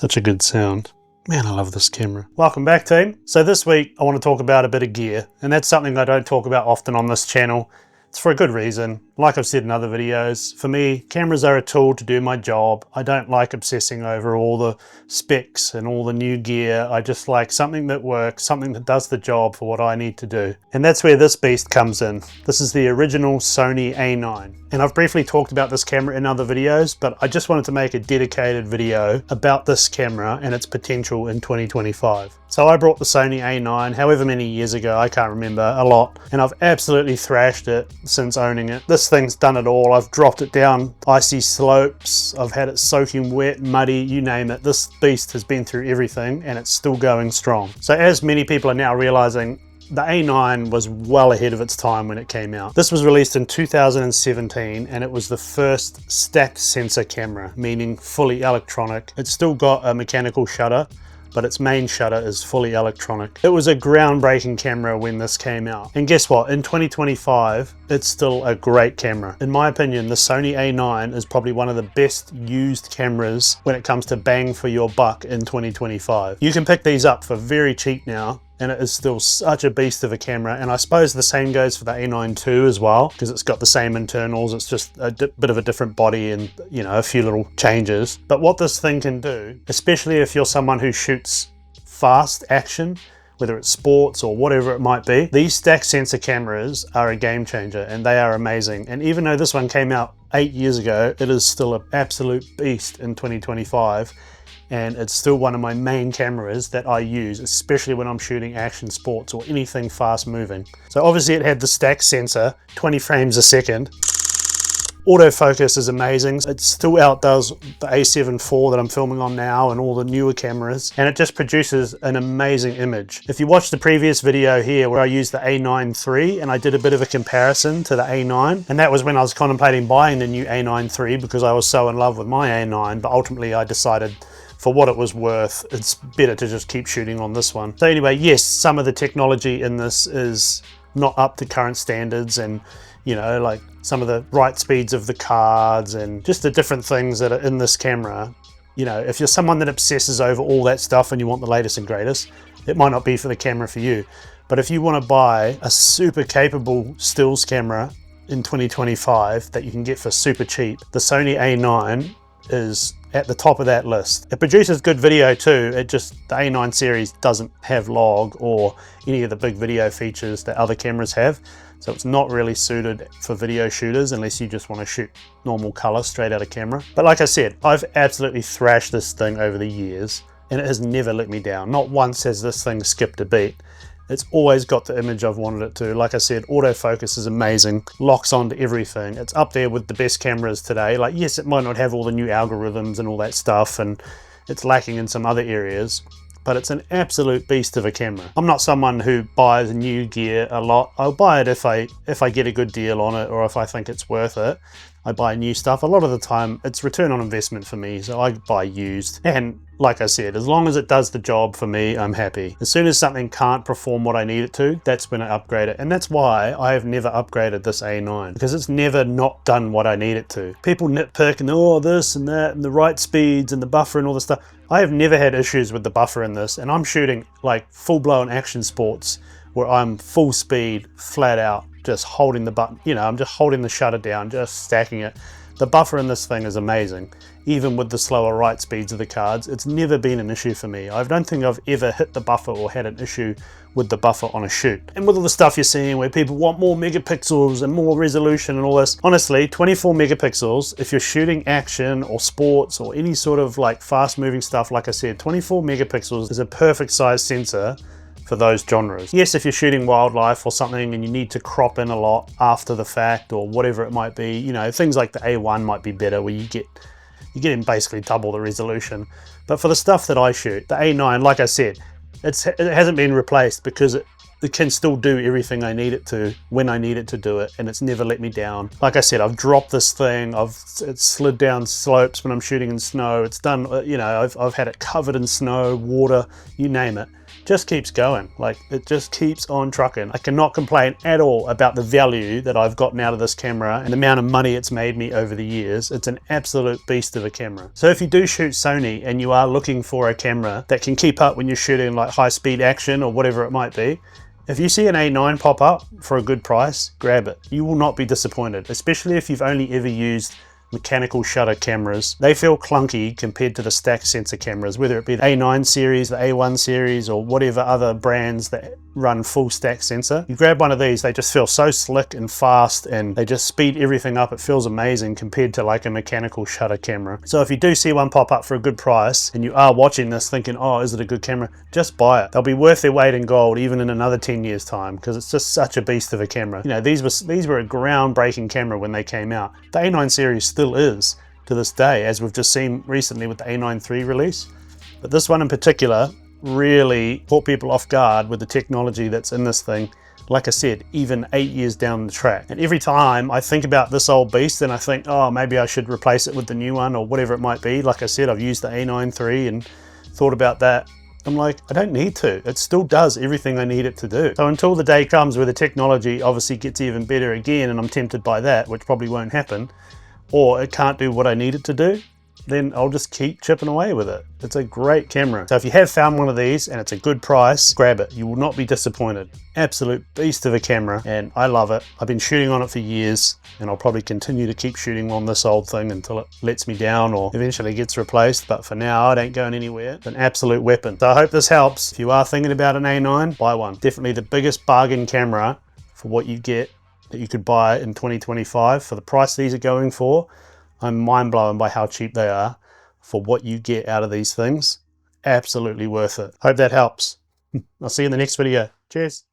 Such a good sound. Man, I love this camera. Welcome back, team. So this week I want to talk about a bit of gear, and that's something I don't talk about often on this channel. It's for a good reason. Like I've said in other videos, for me, cameras are a tool to do my job. I don't like obsessing over all the specs and all the new gear. I just like something that works, something that does the job for what I need to do. And that's where this beast comes in. This is the original Sony A9. And I've briefly talked about this camera in other videos, but I just wanted to make a dedicated video about this camera and its potential in 2025. So I brought the Sony A9 however many years ago, I can't remember, a lot, and I've absolutely thrashed it since owning it. This thing's done it all. I've dropped it down icy slopes, I've had it soaking wet, muddy, you name it. This beast has been through everything and it's still going strong. So as many people are now realizing, the A9 was well ahead of its time when it came out. This was released in 2017 and it was the first stacked sensor camera, meaning fully electronic. It's still got a mechanical shutter, but its main shutter is fully electronic. It was a groundbreaking camera when this came out. And guess what? In 2025, it's still a great camera. In my opinion, the Sony A9 is probably one of the best used cameras when it comes to bang for your buck in 2025. You can pick these up for very cheap now, and it is still such a beast of a camera. And I suppose the same goes for the A9 II as well, because it's got the same internals. It's just a bit of a different body and, you know, a few little changes. But what this thing can do, especially if you're someone who shoots fast action, whether it's sports or whatever it might be, these stack sensor cameras are a game changer and they are amazing. And even though this one came out 8 years ago, it is still an absolute beast in 2025. And it's still one of my main cameras that I use, especially when I'm shooting action sports or anything fast moving. So obviously it had the stack sensor, 20 frames a second. Autofocus is amazing. It still outdoes the A7 IV that I'm filming on now and all the newer cameras, and it just produces an amazing image. If you watch the previous video here where I used the A9 III and I did a bit of a comparison to the A9, and that was when I was contemplating buying the new A9 III because I was so in love with my A9, but ultimately I decided for what it was worth, it's better to just keep shooting on this one. So anyway, yes, some of the technology in this is not up to current standards, and you know, like some of the write speeds of the cards and just the different things that are in this camera. You know, if you're someone that obsesses over all that stuff and you want the latest and greatest, it might not be for the camera for you. But if you want to buy a super capable stills camera in 2025 that you can get for super cheap, the Sony A9 is at the top of that list. It produces good video too, the A9 series doesn't have log or any of the big video features that other cameras have, so it's not really suited for video shooters unless you just want to shoot normal color straight out of camera. But like I said, I've absolutely thrashed this thing over the years and it has never let me down. Not once has this thing skipped a beat. It's always got the image I've wanted it to. Like I said, autofocus is amazing, locks onto everything. It's up there with the best cameras today. Like, yes, it might not have all the new algorithms and all that stuff, and it's lacking in some other areas, but it's an absolute beast of a camera. I'm not someone who buys new gear a lot. I'll buy it if I get a good deal on it or if I think it's worth it. I buy new stuff. A lot of the time it's return on investment for me, so I buy used. And like I said, as long as it does the job for me, I'm happy. As soon as something can't perform what I need it to, that's when I upgrade it. And that's why I have never upgraded this A9, because it's never not done what I need it to. People nitpick and oh, this and that and the write speeds and the buffer and all this stuff. I have never had issues with the buffer in this, and I'm shooting like full-blown action sports where I'm full speed, flat out, just holding the button, you know, I'm just holding the shutter down, just stacking it. The buffer in this thing is amazing. Even with the slower write speeds of the cards, it's never been an issue for me. I don't think I've ever hit the buffer or had an issue with the buffer on a shoot. And with all the stuff you're seeing where people want more megapixels and more resolution and all this, honestly, 24 megapixels, if you're shooting action or sports or any sort of like fast moving stuff, like I said, 24 megapixels is a perfect size sensor for those genres. Yes, if you're shooting wildlife or something and you need to crop in a lot after the fact or whatever it might be, you know, things like the A1 might be better where you get in basically double the resolution. But for the stuff that I shoot, the A9, like I said, it hasn't been replaced because it can still do everything I need it to when I need it to do it, and it's never let me down. Like I said, I've dropped this thing, it's slid down slopes when I'm shooting in snow, it's done, you know, I've had it covered in snow, water, you name it. just keeps going. Like, it just keeps on trucking. I cannot complain at all about the value that I've gotten out of this camera and the amount of money it's made me over the years. It's an absolute beast of a camera. So if you do shoot Sony and you are looking for a camera that can keep up when you're shooting like high speed action or whatever it might be, if you see an A9 pop up for a good price, grab it. You will not be disappointed, especially if you've only ever used mechanical shutter cameras. They feel clunky compared to the stack sensor cameras, whether it be the A9 series, the A1 series, or whatever other brands that run full stack sensor. You grab one of these, they just feel so slick and fast, and they just speed everything up. It feels amazing compared to like a mechanical shutter camera. So if you do see one pop up for a good price and you are watching this thinking, oh, is it a good camera? Just buy it. They'll be worth their weight in gold even in another 10 years time, because it's just such a beast of a camera. You know, these were a groundbreaking camera when they came out. The A9 series still is to this day, as we've just seen recently with the A9 III release. But this one in particular really caught people off guard with the technology that's in this thing. Like I said, even 8 years down the track. And every time I think about this old beast and I think, oh, maybe I should replace it with the new one or whatever it might be. Like I said, I've used the A9 III and thought about that. I'm like, I don't need to. It still does everything I need it to do. So until the day comes where the technology obviously gets even better again, and I'm tempted by that, which probably won't happen, or it can't do what I need it to do, then I'll just keep chipping away with it. It's a great camera. So if you have found one of these and it's a good price, grab it. You will not be disappointed. Absolute beast of a camera, and I love it. I've been shooting on it for years, and I'll probably continue to keep shooting on this old thing until it lets me down or eventually gets replaced. But for now, it ain't going anywhere. It's an absolute weapon. So I hope this helps. If you are thinking about an A9, buy one. Definitely the biggest bargain camera for what you get that you could buy in 2025. For the price these are going for, I'm mind blown by how cheap they are for what you get out of these things. Absolutely worth it. Hope that helps. I'll see you in the next video. Cheers.